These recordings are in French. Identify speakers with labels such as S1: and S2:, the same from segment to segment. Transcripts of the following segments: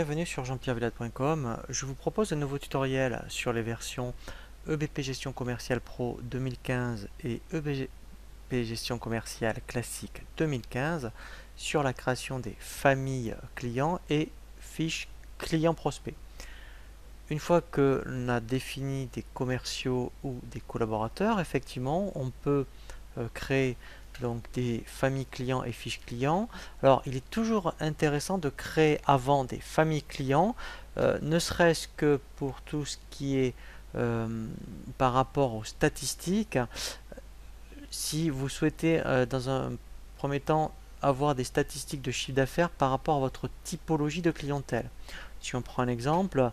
S1: Bienvenue sur jeanpierrevillade.com. Je vous propose un nouveau tutoriel sur les versions EBP Gestion Commerciale Pro 2015 et EBP Gestion Commerciale Classique 2015 sur la création des familles clients et fiches clients prospects. Une fois que l'on a défini des commerciaux ou des collaborateurs, effectivement, on peut créer donc des familles clients et fiches clients. Alors il est toujours intéressant de créer avant des familles clients, ne serait-ce que pour tout ce qui est par rapport aux statistiques. Si vous souhaitez dans un premier temps avoir des statistiques de chiffre d'affaires par rapport à votre typologie de clientèle. Si on prend un exemple,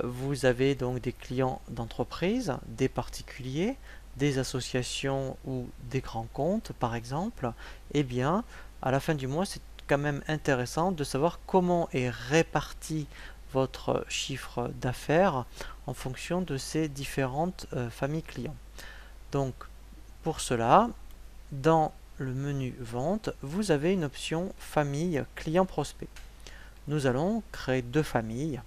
S1: vous avez donc des clients d'entreprise, des particuliers, des associations ou des grands comptes par exemple. Eh bien, à la fin du mois, c'est quand même intéressant de savoir comment est réparti votre chiffre d'affaires en fonction de ces différentes familles clients. Donc, pour cela, dans le menu Vente, vous avez une option Famille client prospect. Nous allons créer deux familles.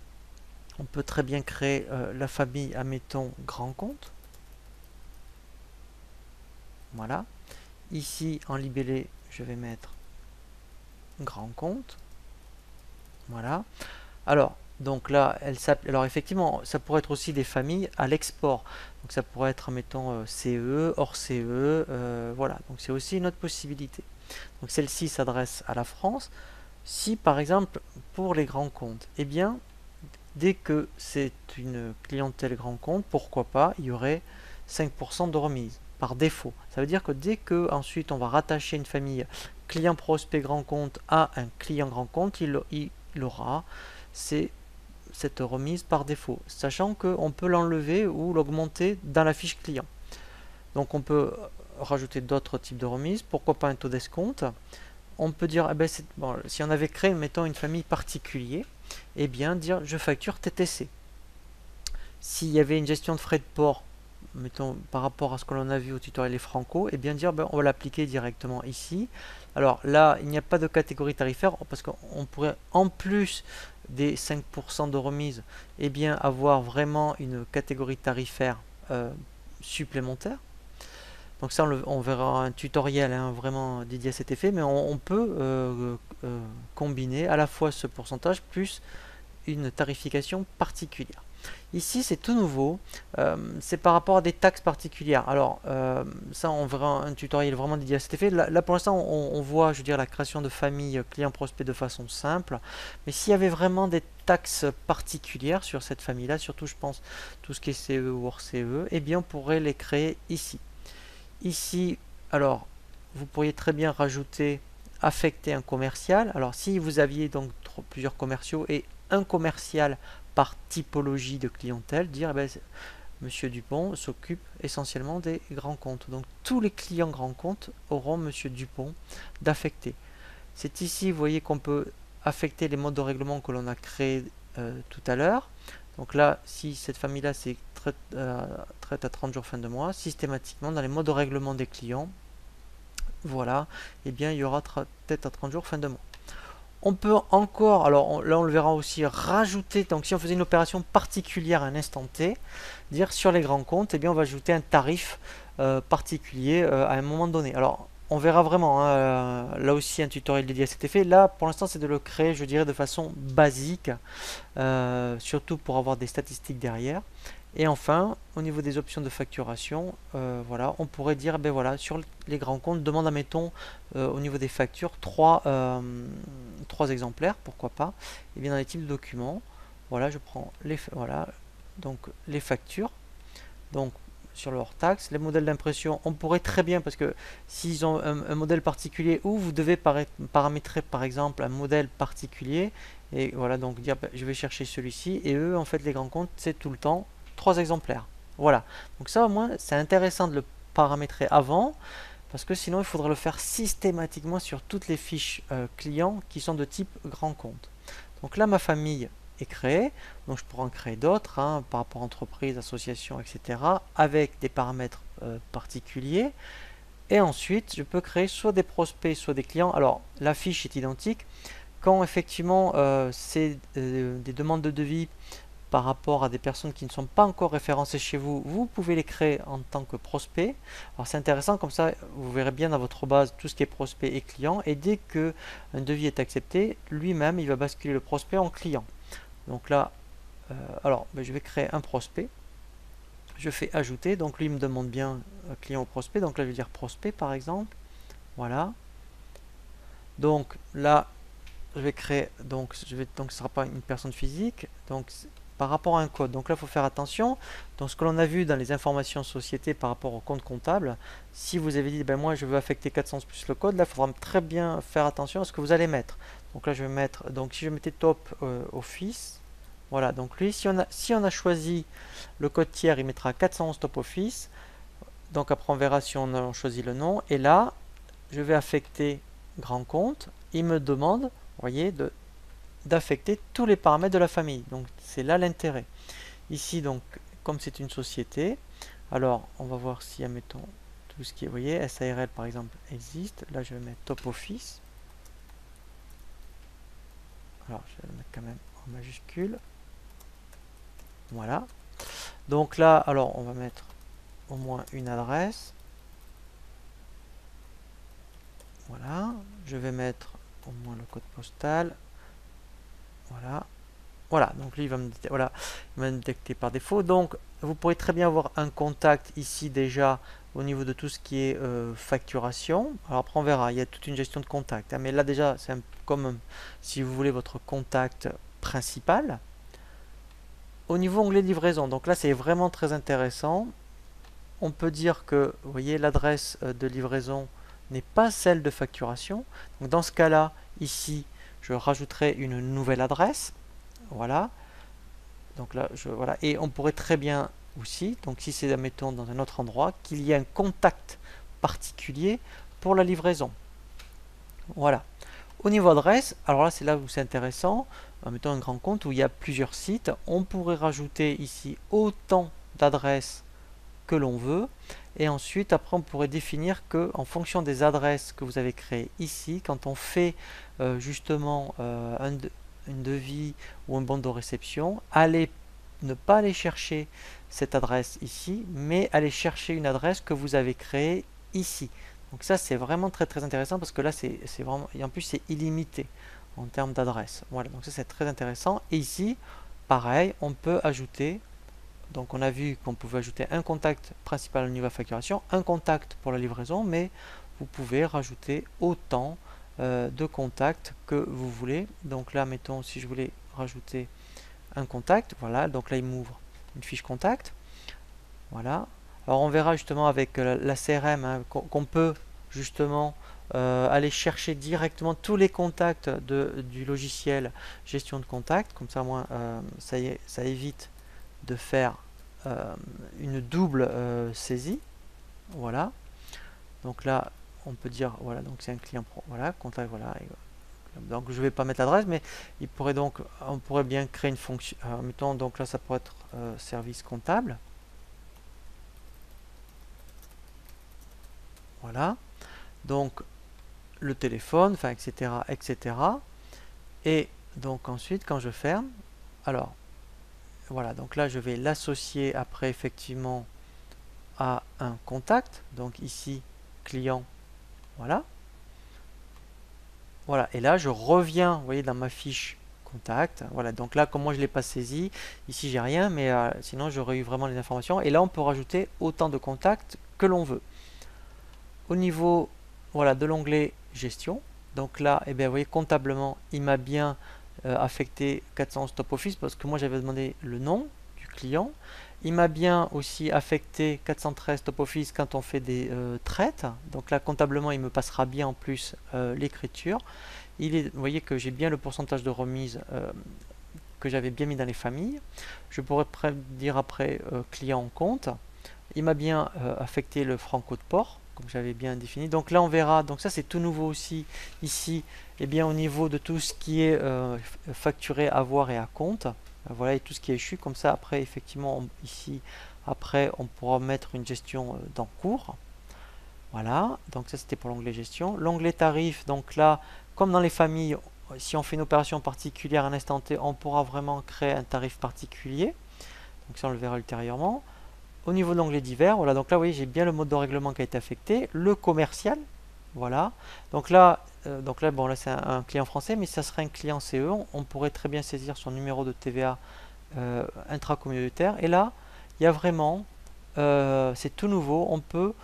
S1: On peut très bien créer la famille, admettons, grand compte. Voilà. Ici, en libellé, je vais mettre grand compte. Voilà. Alors, donc là, alors effectivement, ça pourrait être aussi des familles à l'export. Donc ça pourrait être, mettons, CE, hors CE, voilà. Donc c'est aussi une autre possibilité. Donc celle-ci s'adresse à la France. Si par exemple, pour les grands comptes, eh bien, dès que c'est une clientèle grand compte, pourquoi pas, il y aurait 5% de remise par défaut. Ça veut dire que dès que ensuite on va rattacher une famille client prospect grand compte à un client grand compte, il aura cette remise par défaut, sachant qu'on peut l'enlever ou l'augmenter dans la fiche client. Donc on peut rajouter d'autres types de remises, pourquoi pas un taux d'escompte. On peut dire, eh ben bon, si on avait créé, mettons, une famille particulier, eh bien dire je facture TTC. S'il y avait une gestion de frais de port, mettons par rapport à ce que l'on a vu au tutoriel les Franco, eh bien dire on va l'appliquer directement ici. Alors là, il n'y a pas de catégorie tarifaire parce qu'on pourrait en plus des 5% de remise, eh bien avoir vraiment une catégorie tarifaire supplémentaire. Donc ça, on verra un tutoriel vraiment dédié à cet effet, mais on peut combiner à la fois ce pourcentage plus une tarification particulière. Ici, c'est tout nouveau, c'est par rapport à des taxes particulières. Alors, ça, on verra un tutoriel vraiment dédié à cet effet. Là pour l'instant, on voit, je veux dire, la création de familles clients-prospects de façon simple. Mais s'il y avait vraiment des taxes particulières sur cette famille-là, surtout, je pense, tout ce qui est CE ou hors CE, eh bien, on pourrait les créer ici. Ici, alors, vous pourriez très bien rajouter, affecter un commercial. Alors, si vous aviez donc plusieurs commerciaux et un commercial par typologie de clientèle, dire, eh bien, Monsieur Dupont s'occupe essentiellement des grands comptes. Donc, tous les clients grands comptes auront Monsieur Dupont d'affecter. C'est ici, vous voyez qu'on peut affecter les modes de règlement que l'on a créés tout à l'heure. Donc là, si cette famille-là c'est traite à 30 jours fin de mois, systématiquement dans les modes de règlement des clients, voilà, et bien il y aura traite à 30 jours fin de mois. On peut encore, alors là on le verra aussi, rajouter, donc si on faisait une opération particulière à un instant T, dire sur les grands comptes, et bien on va ajouter un tarif particulier à un moment donné. Alors on verra vraiment, là aussi un tutoriel dédié à cet effet. Là pour l'instant c'est de le créer, je dirais, de façon basique, surtout pour avoir des statistiques derrière. Et enfin, au niveau des options de facturation, voilà, on pourrait dire, ben voilà, sur les grands comptes, demande, admettons, au niveau des factures, 3 exemplaires, pourquoi pas. Et bien dans les types de documents, voilà, je prends donc les factures, donc sur leur taxe, les modèles d'impression, on pourrait très bien, parce que s'ils ont un modèle particulier où vous devez paramétrer par exemple un modèle particulier, et voilà, donc dire ben, je vais chercher celui-ci, et eux en fait les grands comptes c'est tout le temps 3 exemplaires. Voilà, donc ça au moins c'est intéressant de le paramétrer avant, parce que sinon il faudrait le faire systématiquement sur toutes les fiches clients qui sont de type grand compte. Donc là ma famille est créée, donc je pourrais en créer d'autres par rapport à entreprise, association, etc. avec des paramètres particuliers. Et ensuite je peux créer soit des prospects, soit des clients. Alors la fiche est identique, quand effectivement c'est des demandes de devis par rapport à des personnes qui ne sont pas encore référencées chez vous, vous pouvez les créer en tant que prospect. Alors c'est intéressant, comme ça vous verrez bien dans votre base tout ce qui est prospect et client, et dès que un devis est accepté, lui-même il va basculer le prospect en client. Donc là, je vais créer un prospect, je fais ajouter, donc lui il me demande bien client ou prospect, donc là je vais dire prospect par exemple, voilà. Donc là je vais créer, donc ce ne sera pas une personne physique, donc par rapport à un code. Donc là, il faut faire attention. Donc ce que l'on a vu dans les informations société par rapport au compte comptable, si vous avez dit, ben moi je veux affecter 400 plus le code, là, il faudra très bien faire attention à ce que vous allez mettre. Donc là, je vais mettre, donc si je mettais top office, voilà, donc lui, si on a choisi le code tiers, il mettra 411 top office. Donc après, on verra si on a choisi le nom. Et là, je vais affecter grand compte. Il me demande, vous voyez, d'affecter tous les paramètres de la famille. Donc c'est là l'intérêt. Ici, donc, comme c'est une société, alors on va voir si, admettons, tout ce qui est, vous voyez, SARL par exemple existe. Là, je vais mettre top office. Alors, je vais le mettre quand même en majuscule. Voilà. Donc là, alors, on va mettre au moins une adresse. Voilà. Je vais mettre au moins le code postal. Voilà. Voilà, donc lui il va me détecter par défaut. Donc vous pourrez très bien avoir un contact ici déjà au niveau de tout ce qui est facturation. Alors après on verra, il y a toute une gestion de contact, hein, mais là déjà c'est comme si vous voulez votre contact principal. Au niveau onglet livraison, donc là c'est vraiment très intéressant. On peut dire que, vous voyez, l'adresse de livraison n'est pas celle de facturation. Donc dans ce cas-là, ici, je rajouterai une nouvelle adresse. Voilà. Donc là, voilà. Et on pourrait très bien aussi, donc si c'est, admettons, dans un autre endroit, qu'il y ait un contact particulier pour la livraison. Voilà. Au niveau adresse, alors là, c'est là où c'est intéressant. Mettons un grand compte où il y a plusieurs sites. On pourrait rajouter ici autant d'adresses que l'on veut. Et ensuite, après, on pourrait définir que en fonction des adresses que vous avez créées ici, quand on fait justement une devis ou un bon de réception, ne pas aller chercher cette adresse ici, mais aller chercher une adresse que vous avez créée ici. Donc ça, c'est vraiment très très intéressant parce que là, c'est vraiment, et en plus, c'est illimité en termes d'adresse. Voilà, donc ça, c'est très intéressant. Et ici, pareil, on peut ajouter, donc on a vu qu'on pouvait ajouter un contact principal au niveau de la facturation, un contact pour la livraison, mais vous pouvez rajouter autant de contacts que vous voulez. Donc là, mettons, si je voulais rajouter un contact, voilà, donc là il m'ouvre une fiche contact. Voilà. Alors on verra justement avec la CRM hein, qu'on peut justement aller chercher directement tous les contacts du logiciel gestion de contact. Comme ça, moi, ça évite de faire une double saisie. Voilà. Donc là, on peut dire, voilà, donc c'est un client pro, voilà, contact, voilà. Donc je ne vais pas mettre l'adresse, mais on pourrait bien créer une fonction. Mettons, donc là, ça pourrait être service comptable. Voilà. Donc le téléphone, enfin, etc., etc. Et donc ensuite, quand je ferme, alors voilà, donc là, je vais l'associer après effectivement à un contact. Donc ici, client, voilà. Voilà, et là je reviens, vous voyez, dans ma fiche contact. Voilà, donc là, comme moi je ne l'ai pas saisi, ici j'ai rien, mais sinon j'aurais eu vraiment les informations. Et là, on peut rajouter autant de contacts que l'on veut. Au niveau voilà, de l'onglet gestion, donc là, eh bien, vous voyez, comptablement, il m'a bien affecté 411 top office parce que moi j'avais demandé le nom du client. Il m'a bien aussi affecté 413 top office quand on fait des traites. Donc là, comptablement, il me passera bien en plus l'écriture. Vous voyez que j'ai bien le pourcentage de remise que j'avais bien mis dans les familles. Je pourrais dire après client en compte. Il m'a bien affecté le franco de port, comme j'avais bien défini. Donc là, on verra. Donc ça, c'est tout nouveau aussi ici. Et bien au niveau de tout ce qui est facturé, avoir et à compte. Voilà, et tout ce qui est échu. Comme ça, après, effectivement, ici, après, on pourra mettre une gestion d'encours. Voilà, donc ça c'était pour l'onglet gestion. L'onglet tarif, donc là, comme dans les familles, si on fait une opération particulière à un instant T, on pourra vraiment créer un tarif particulier. Donc ça, on le verra ultérieurement. Au niveau de l'onglet divers, voilà, donc là, vous voyez, j'ai bien le mode de règlement qui a été affecté. Le commercial, voilà. Donc là, bon, là c'est un client français, mais ça serait un client CE. On pourrait très bien saisir son numéro de TVA intracommunautaire. Et là, il y a vraiment, c'est tout nouveau, on peut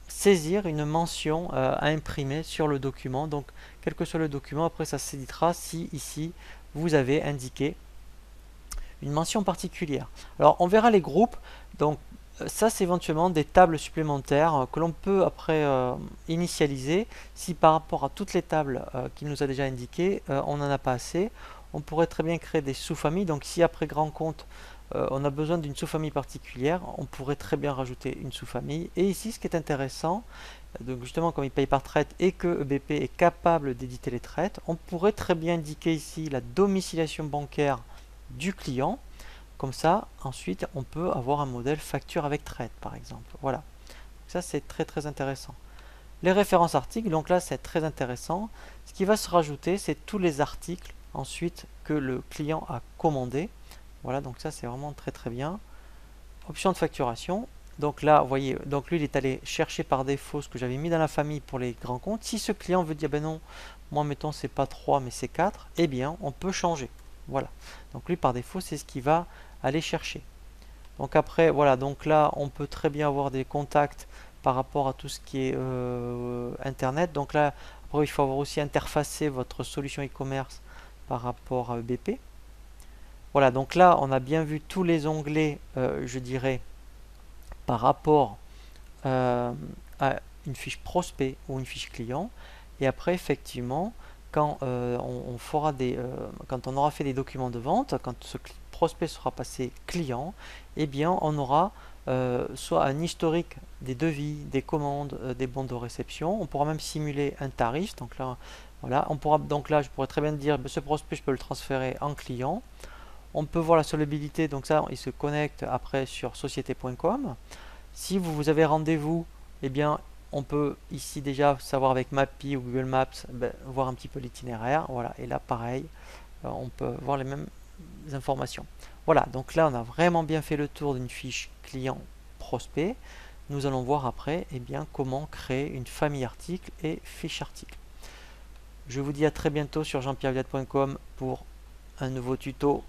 S1: saisir une mention à imprimer sur le document. Donc, quel que soit le document, après ça s'éditera si ici vous avez indiqué une mention particulière. Alors, on verra les groupes. Donc, ça, c'est éventuellement des tables supplémentaires que l'on peut après initialiser. Si par rapport à toutes les tables qu'il nous a déjà indiquées, on n'en a pas assez, on pourrait très bien créer des sous-familles. Donc, si après grand compte, on a besoin d'une sous-famille particulière, on pourrait très bien rajouter une sous-famille. Et ici, ce qui est intéressant, donc justement, comme il paye par traite et que EBP est capable d'éditer les traites, on pourrait très bien indiquer ici la domiciliation bancaire du client. Comme ça, ensuite, on peut avoir un modèle facture avec traite, par exemple. Voilà. Ça, c'est très très intéressant. Les références articles, donc là, c'est très intéressant. Ce qui va se rajouter, c'est tous les articles ensuite que le client a commandé. Voilà, donc ça, c'est vraiment très très bien. Option de facturation. Donc là, vous voyez, donc lui, il est allé chercher par défaut ce que j'avais mis dans la famille pour les grands comptes. Si ce client veut dire, ben non, moi, mettons, c'est pas 3, mais c'est 4, eh bien, on peut changer. Voilà. Donc lui, par défaut, c'est ce qu'il va aller chercher. Donc après, voilà, donc là, on peut très bien avoir des contacts par rapport à tout ce qui est Internet. Donc là, après, il faut avoir aussi interfacé votre solution e-commerce par rapport à EBP. Voilà, donc là, on a bien vu tous les onglets, je dirais, par rapport à une fiche prospect ou une fiche client. Et après, effectivement, quand quand on aura fait des documents de vente, quand ce prospect sera passé client, eh bien, on aura soit un historique des devis, des commandes, des bons de réception. On pourra même simuler un tarif. Donc là, voilà, donc là, je pourrais très bien dire, ce prospect, je peux le transférer en client. On peut voir la solvabilité, donc ça, il se connecte après sur société.com. Si vous avez rendez-vous, eh bien, on peut ici déjà savoir avec Mappy ou Google Maps, voir un petit peu l'itinéraire. Voilà, et là, pareil, on peut voir les mêmes informations. Voilà, donc là, on a vraiment bien fait le tour d'une fiche client prospect. Nous allons voir après, eh bien, comment créer une famille article et fiche article. Je vous dis à très bientôt sur jeanpierreviat.com pour un nouveau tuto